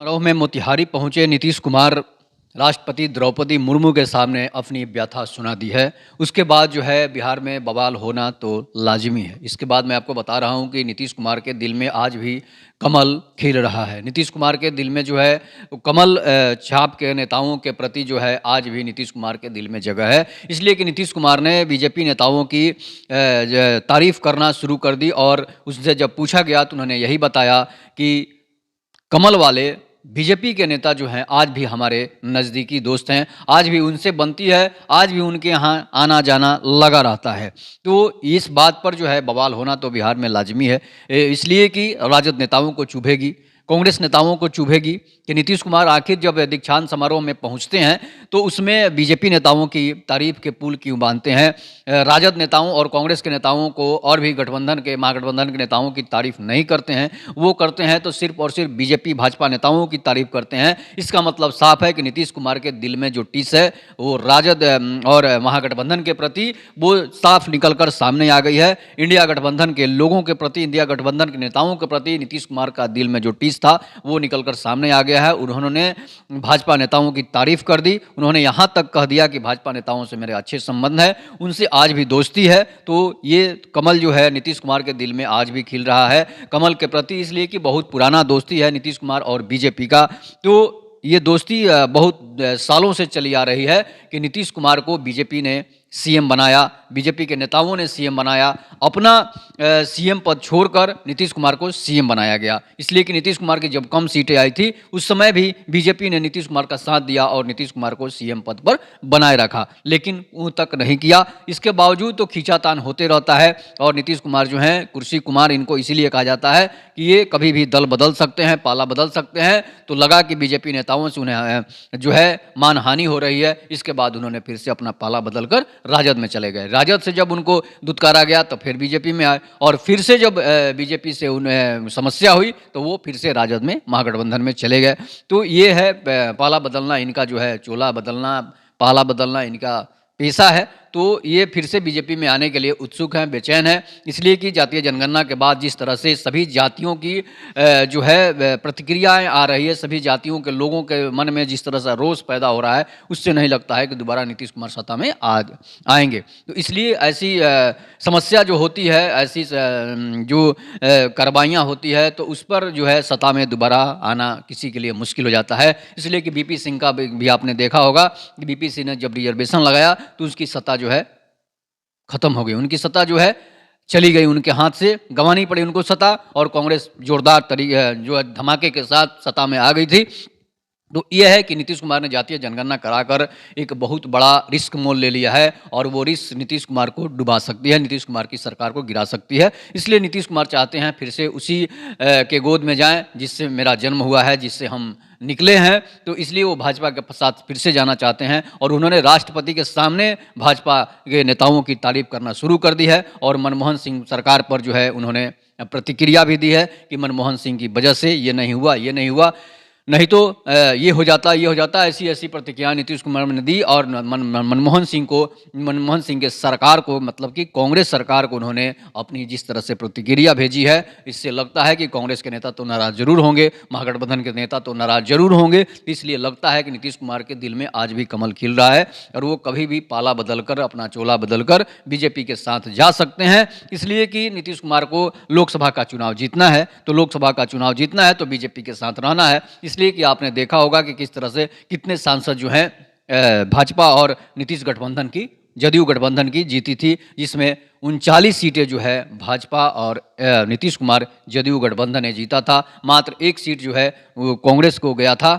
समारोह में मोतिहारी पहुंचे नीतीश कुमार राष्ट्रपति द्रौपदी मुर्मू के सामने अपनी व्यथा सुना दी है। उसके बाद जो है बिहार में बवाल होना तो लाजिमी है। इसके बाद मैं आपको बता रहा हूं कि नीतीश कुमार के दिल में आज भी कमल खिल रहा है। नीतीश कुमार के दिल में जो है वो कमल छाप के नेताओं के प्रति जो है आज भी नीतीश कुमार के दिल में जगह है। इसलिए कि नीतीश कुमार ने बीजेपी नेताओं की तारीफ करना शुरू कर दी और उससे जब पूछा गया तो उन्होंने यही बताया कि कमल वाले बीजेपी के नेता जो हैं आज भी हमारे नज़दीकी दोस्त हैं, आज भी उनसे बनती है, आज भी उनके यहाँ आना जाना लगा रहता है। तो इस बात पर जो है बवाल होना तो बिहार में लाजमी है, इसलिए कि राजद नेताओं को चुभेगी, कांग्रेस नेताओं को चुभेगी कि नीतीश कुमार आखिर जब दीक्षांत समारोह में पहुंचते हैं तो उसमें बीजेपी नेताओं की तारीफ के पुल क्यों बांधते हैं, राजद नेताओं और कांग्रेस के नेताओं को और भी महागठबंधन के नेताओं की तारीफ नहीं करते हैं। वो करते हैं तो सिर्फ और सिर्फ बीजेपी भाजपा नेताओं की तारीफ करते हैं। इसका मतलब साफ है कि नीतीश कुमार के दिल में जो टीस है वो राजद और महागठबंधन के प्रति वो साफ निकल कर सामने आ गई है। इंडिया गठबंधन के लोगों के प्रति, इंडिया गठबंधन के नेताओं के प्रति नीतीश कुमार का दिल में जो टीस था वो निकलकर सामने आ गया है। उन्होंने भाजपा नेताओं की तारीफ कर दी, उन्होंने यहां तक कह दिया कि भाजपा नेताओं से मेरे अच्छे संबंध हैं, उनसे आज भी दोस्ती है। तो ये कमल जो है नीतीश कुमार के दिल में आज भी खिल रहा है कमल के प्रति, इसलिए कि बहुत पुराना दोस्ती है नीतीश कुमार और बीजेपी का। तो ये दोस्ती बहुत सालों से चली आ रही है कि नीतीश कुमार को बीजेपी ने सीएम बनाया, बीजेपी के नेताओं ने सीएम बनाया, अपना सीएम पद छोड़कर नीतीश कुमार को सीएम बनाया गया। इसलिए कि नीतीश कुमार की जब कम सीटें आई थी उस समय भी बीजेपी ने नीतीश कुमार का साथ दिया और नीतीश कुमार को सीएम पद पर बनाए रखा, लेकिन वो तक नहीं किया। इसके बावजूद तो खींचातान होते रहता है और नीतीश कुमार जो हैं, कुर्सी कुमार इनको इसीलिए कहा जाता है कि ये कभी भी दल बदल सकते हैं, पाला बदल सकते हैं। तो लगा कि बीजेपी नेताओं से उन्हें जो है मानहानि हो रही है, इसके बाद उन्होंने फिर से अपना पाला बदलकर राजद में चले गए। राजद से जब उनको दुत्कारा गया तो फिर बीजेपी में आए और फिर से जब बीजेपी से उन्हें समस्या हुई तो वो फिर से राजद में, महागठबंधन में चले गए। तो ये है पाला बदलना इनका जो है, चोला बदलना, पाला बदलना इनका पेशा है। तो ये फिर से बीजेपी में आने के लिए उत्सुक हैं, बेचैन हैं, इसलिए कि जातीय जनगणना के बाद जिस तरह से सभी जातियों की जो है प्रतिक्रियाएं आ रही है, सभी जातियों के लोगों के मन में जिस तरह से रोष पैदा हो रहा है, उससे नहीं लगता है कि दोबारा नीतीश कुमार सत्ता में आएंगे। तो इसलिए ऐसी समस्या जो होती है, ऐसी जो कार्रवाइयाँ होती है, तो उस पर जो है सत्ता में दोबारा आना किसी के लिए मुश्किल हो जाता है। इसलिए कि बीपी सिंह का भी आपने देखा होगा कि बीपी सिंह ने जब रिजर्वेशन लगाया तो उसकी सत्ता जो है खत्म हो गई, उनकी सत्ता जो है चली गई, उनके हाथ से गंवानी पड़ी उनको सत्ता, और कांग्रेस जोरदार तरीके जो है धमाके के साथ सत्ता में आ गई थी। तो यह है कि नीतीश कुमार ने जातीय जनगणना कराकर एक बहुत बड़ा रिस्क मोल ले लिया है और वो रिस्क नीतीश कुमार को डुबा सकती है, नीतीश कुमार की सरकार को गिरा सकती है। इसलिए नीतीश कुमार चाहते हैं फिर से उसी के गोद में जाएं जिससे मेरा जन्म हुआ है, जिससे हम निकले हैं। तो इसलिए वो भाजपा के साथ फिर से जाना चाहते हैं और उन्होंने राष्ट्रपति के सामने भाजपा के नेताओं की तारीफ करना शुरू कर दी है और मनमोहन सिंह सरकार पर जो है उन्होंने प्रतिक्रिया भी दी है कि मनमोहन सिंह की वजह से ये नहीं हुआ, ये नहीं हुआ, नहीं तो ये हो जाता, ये हो जाता। ऐसी ऐसी प्रतिक्रिया नीतीश कुमार ने दी और मनमोहन सिंह के सरकार को, मतलब कि कांग्रेस सरकार को उन्होंने अपनी जिस तरह से प्रतिक्रिया भेजी है, इससे लगता है कि कांग्रेस के नेता तो नाराज जरूर होंगे, महागठबंधन के नेता तो नाराज जरूर होंगे। इसलिए लगता है कि नीतीश कुमार के दिल में आज भी कमल खिल रहा है और वो कभी भी पाला बदलकर, अपना चोला बदलकर बीजेपी के साथ जा सकते हैं। इसलिए कि नीतीश कुमार को लोकसभा का चुनाव जीतना है, तो लोकसभा का चुनाव जीतना है तो बीजेपी के साथ रहना है। इसलिए कि आपने देखा होगा कि किस तरह से कितने सांसद जो हैं भाजपा और नीतीश गठबंधन की, जदयू गठबंधन की जीती थी, जिसमें 39 सीटें जो है भाजपा और नीतीश कुमार जदयू गठबंधन ने जीता था। मात्र एक सीट जो है वो कांग्रेस को गया था,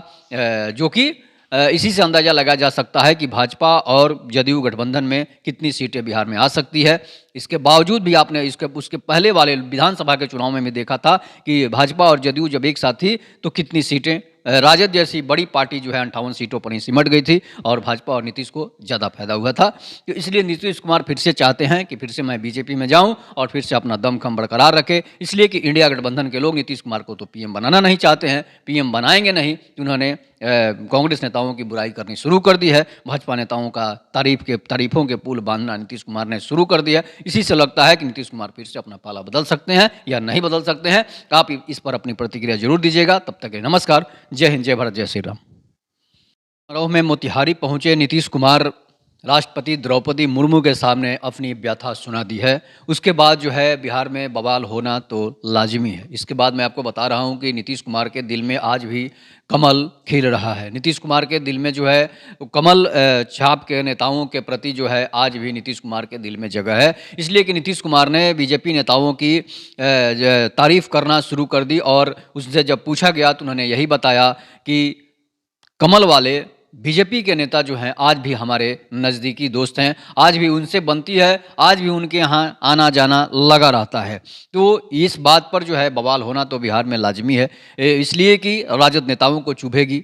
जो कि इसी से अंदाजा लगाया जा सकता है कि भाजपा और जदयू गठबंधन में कितनी सीटें बिहार में आ सकती है। इसके बावजूद भी आपने उसके पहले वाले विधानसभा के चुनाव में भी देखा था कि भाजपा और जदयू जब एक साथ थी तो कितनी सीटें, राजद जैसी बड़ी पार्टी जो है 58 सीटों पर ही सिमट गई थी और भाजपा और नीतीश को ज़्यादा फायदा हुआ था। तो इसलिए नीतीश कुमार फिर से चाहते हैं कि फिर से मैं बीजेपी में जाऊं और फिर से अपना दमखम बरकरार रखे। इसलिए कि इंडिया गठबंधन के लोग नीतीश कुमार को तो पीएम बनाना नहीं चाहते हैं, पीएम बनाएंगे नहीं। उन्होंने कांग्रेस नेताओं की बुराई करनी शुरू कर दी है। भाजपा नेताओं का तारीफों के पुल बांधना नीतीश कुमार ने शुरू कर दिया। इसी से लगता है कि नीतीश कुमार फिर से अपना पाला बदल सकते हैं या नहीं बदल सकते हैं। आप इस पर अपनी प्रतिक्रिया जरूर दीजिएगा। तब तक के नमस्कार। जय हिंद, जय भारत, जय श्री राम। समारोह में मोतिहारी पहुंचे नीतीश कुमार राष्ट्रपति द्रौपदी मुर्मू के सामने अपनी व्यथा सुना दी है। उसके बाद जो है बिहार में बवाल होना तो लाजिमी है। इसके बाद मैं आपको बता रहा हूं कि नीतीश कुमार के दिल में आज भी कमल खिल रहा है। नीतीश कुमार के दिल में जो है कमल छाप के नेताओं के प्रति जो है आज भी नीतीश कुमार के दिल में जगह है। इसलिए कि नीतीश कुमार ने बीजेपी नेताओं की तारीफ करना शुरू कर दी और उससे जब पूछा गया तो उन्होंने यही बताया कि कमल वाले बीजेपी के नेता जो हैं आज भी हमारे नज़दीकी दोस्त हैं, आज भी उनसे बनती है, आज भी उनके यहाँ आना जाना लगा रहता है। तो इस बात पर जो है बवाल होना तो बिहार में लाजमी है, इसलिए कि राजद नेताओं को चुभेगी।